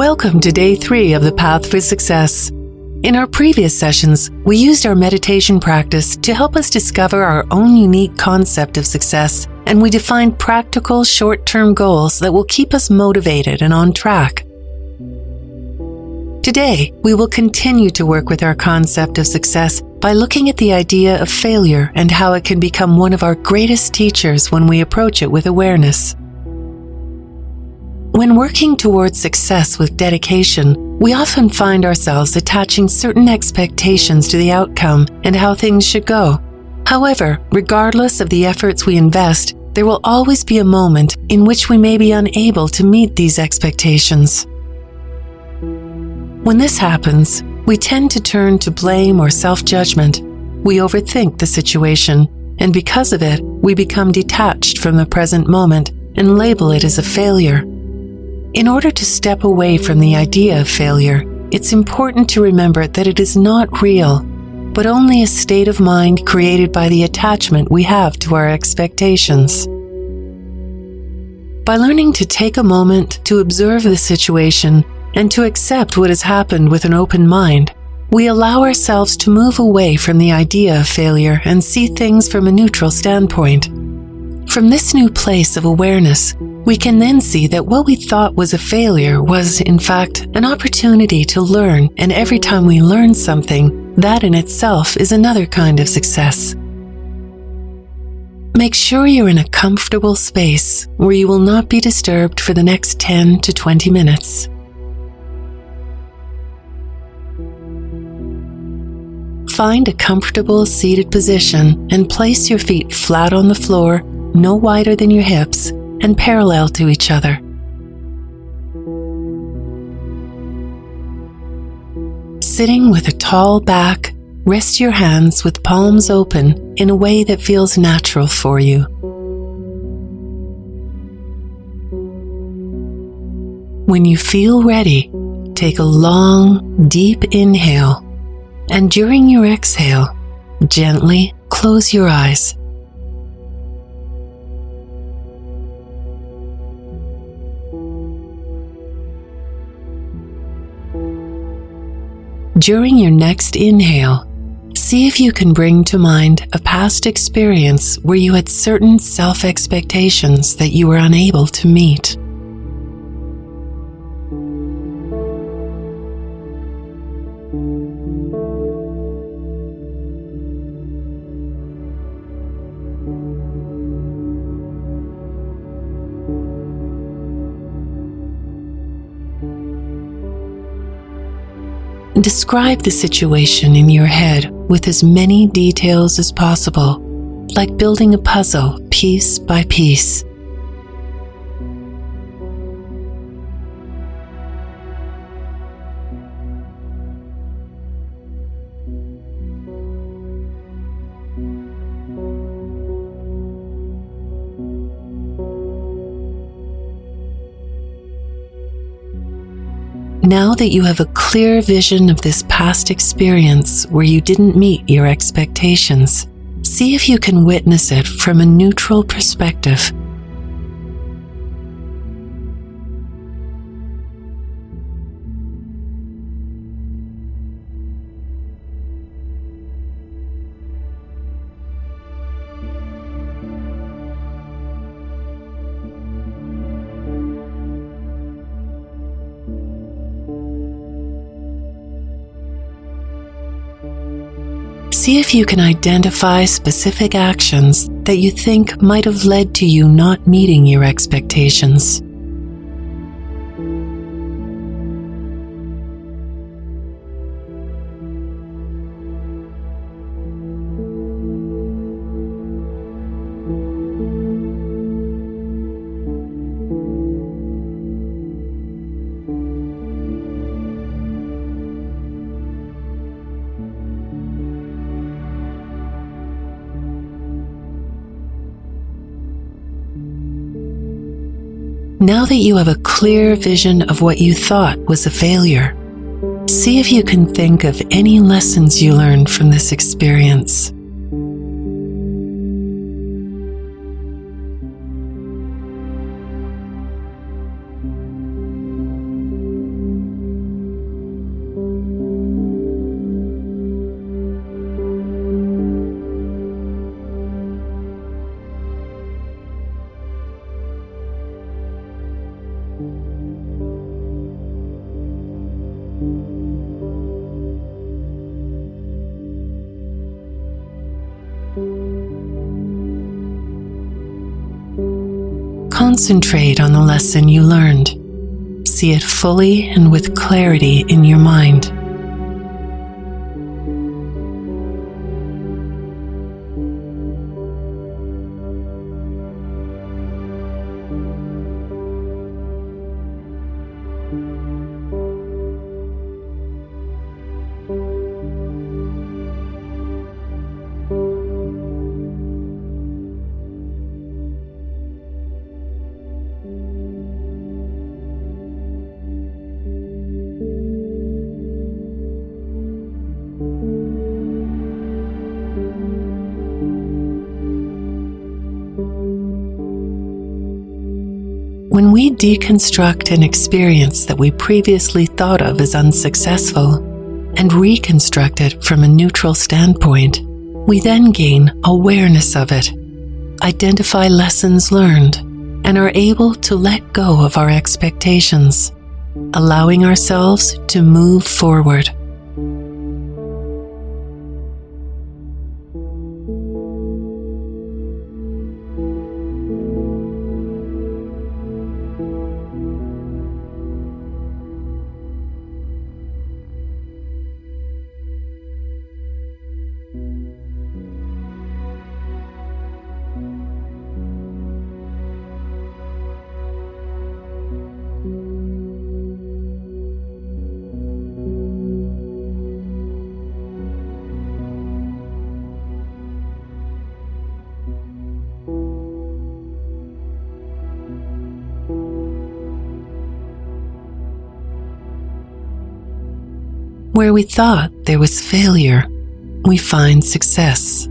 Welcome to Day 3 of the Path for Success. In our previous sessions, we used our meditation practice to help us discover our own unique concept of success, and we defined practical short-term goals that will keep us motivated and on track. Today, we will continue to work with our concept of success by looking at the idea of failure and how it can become one of our greatest teachers when we approach it with awareness. When working towards success with dedication, we often find ourselves attaching certain expectations to the outcome and how things should go. However, regardless of the efforts we invest, there will always be a moment in which we may be unable to meet these expectations. When this happens, we tend to turn to blame or self-judgment. We overthink the situation, and because of it, we become detached from the present moment and label it as a failure. In order to step away from the idea of failure, it's important to remember that it is not real, but only a state of mind created by the attachment we have to our expectations. By learning to take a moment to observe the situation and to accept what has happened with an open mind, we allow ourselves to move away from the idea of failure and see things from a neutral standpoint. From this new place of awareness, we can then see that what we thought was a failure was, in fact, an opportunity to learn, and every time we learn something, that in itself is another kind of success. Make sure you're in a comfortable space where you will not be disturbed for the next 10 to 20 minutes. Find a comfortable seated position and place your feet flat on the floor, no wider than your hips, and parallel to each other. Sitting with a tall back, rest your hands with palms open in a way that feels natural for you. When you feel ready, take a long, deep inhale, and during your exhale, gently close your eyes. During your next inhale, see if you can bring to mind a past experience where you had certain self-expectations that you were unable to meet. Describe the situation in your head with as many details as possible, like building a puzzle piece by piece. Now that you have a clear vision of this past experience where you didn't meet your expectations, see if you can witness it from a neutral perspective. See if you can identify specific actions that you think might have led to you not meeting your expectations. Now that you have a clear vision of what you thought was a failure, see if you can think of any lessons you learned from this experience. Concentrate on the lesson you learned. See it fully and with clarity in your mind. When we deconstruct an experience that we previously thought of as unsuccessful and reconstruct it from a neutral standpoint, we then gain awareness of it, identify lessons learned, and are able to let go of our expectations, allowing ourselves to move forward. Where we thought there was failure, we find success.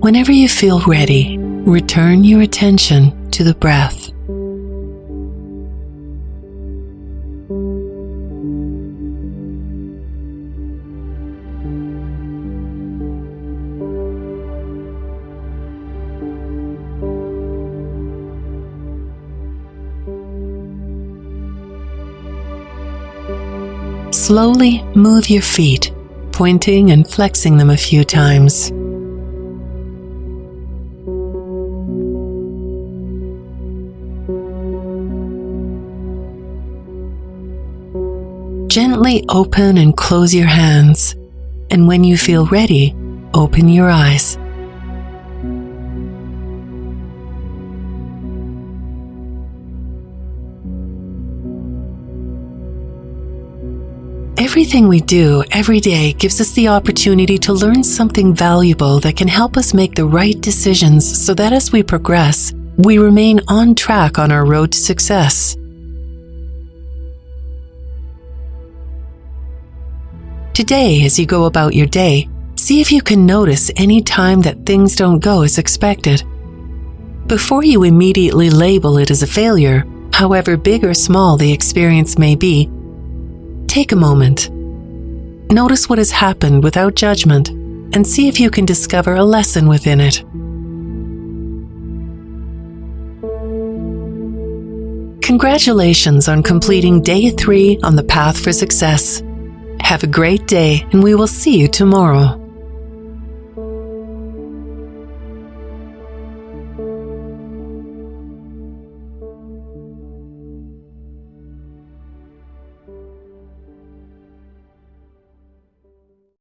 Whenever you feel ready, return your attention to the breath. Slowly move your feet, pointing and flexing them a few times. Gently open and close your hands, and when you feel ready, open your eyes. Everything we do every day gives us the opportunity to learn something valuable that can help us make the right decisions so that as we progress, we remain on track on our road to success. Today, as you go about your day, see if you can notice any time that things don't go as expected. Before you immediately label it as a failure, however big or small the experience may be, take a moment. Notice what has happened without judgment and see if you can discover a lesson within it. Congratulations on completing day 3 on the path for success. Have a great day, and we will see you tomorrow.